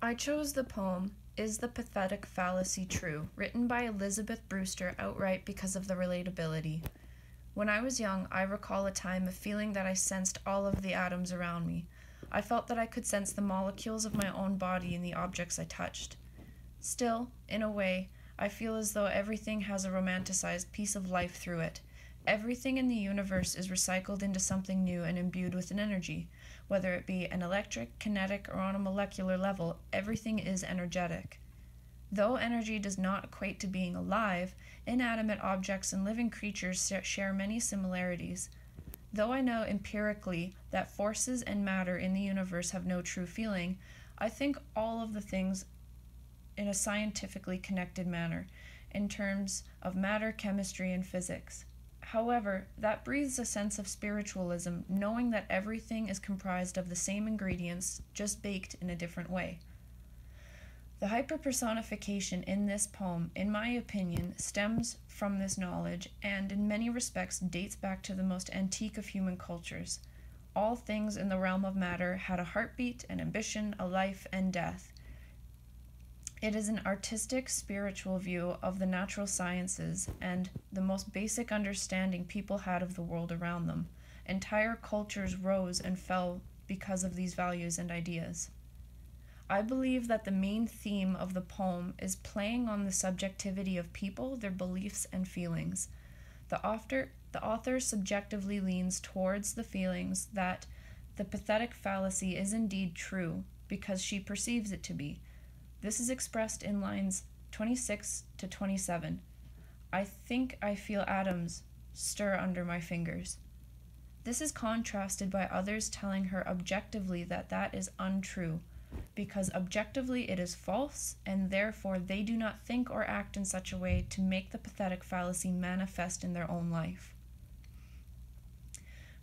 I chose the poem Is the Pathetic Fallacy True, written by Elizabeth Brewster outright because of the relatability. When I was young, I recall a time of feeling that I sensed all of the atoms around me. I felt that I could sense the molecules of my own body in the objects I touched. Still, in a way, I feel as though everything has a romanticized piece of life through it. Everything in the universe is recycled into something new and imbued with an energy. Whether it be an electric, kinetic, or on a molecular level, everything is energetic. Though energy does not equate to being alive, inanimate objects and living creatures share many similarities. Though I know empirically that forces and matter in the universe have no true feeling, I think all of the things in a scientifically connected manner, in terms of matter, chemistry, and physics. However, that breathes a sense of spiritualism, knowing that everything is comprised of the same ingredients, just baked in a different way. The hyperpersonification in this poem, in my opinion, stems from this knowledge and, in many respects, dates back to the most antique of human cultures. All things in the realm of matter had a heartbeat, an ambition, a life, and death. It is an artistic, spiritual view of the natural sciences and the most basic understanding people had of the world around them. Entire cultures rose and fell because of these values and ideas. I believe that the main theme of the poem is playing on the subjectivity of people, their beliefs, and feelings. The author subjectively leans towards the feelings that the pathetic fallacy is indeed true because she perceives it to be. This is expressed in lines 26 to 27. I think I feel atoms stir under my fingers. This is contrasted by others telling her objectively that that is untrue, because objectively it is false, and therefore they do not think or act in such a way to make the pathetic fallacy manifest in their own life.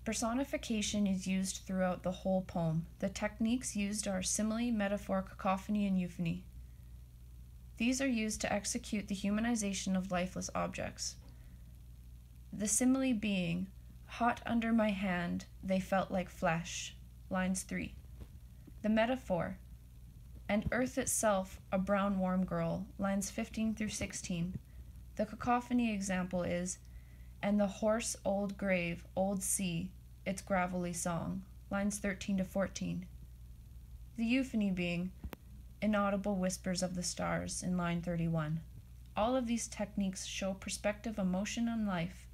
Personification is used throughout the whole poem. The techniques used are simile, metaphor, cacophony, and euphony. These are used to execute the humanization of lifeless objects. The simile being, hot under my hand, they felt like flesh, lines 3. The metaphor, and earth itself, a brown warm girl, lines 15 through 16. The cacophony example is, and the hoarse old grave, old sea, its gravelly song, lines 13 to 14. The euphony being, inaudible whispers of the stars, in line 31. All of these techniques show perspective, emotion, and life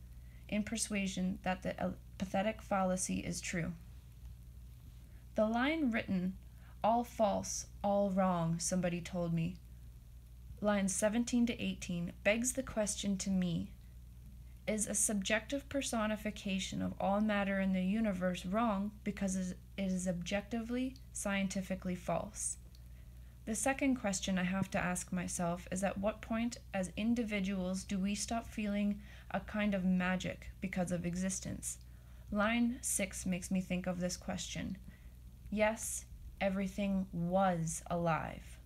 in persuasion that the pathetic fallacy is true. The line written, all false, all wrong, somebody told me, lines 17 to 18, begs the question to me, is a subjective personification of all matter in the universe wrong because it is objectively, scientifically false? The second question I have to ask myself is at what point as individuals do we stop feeling a kind of magic because of existence? Line 6 makes me think of this question. Yes, everything was alive.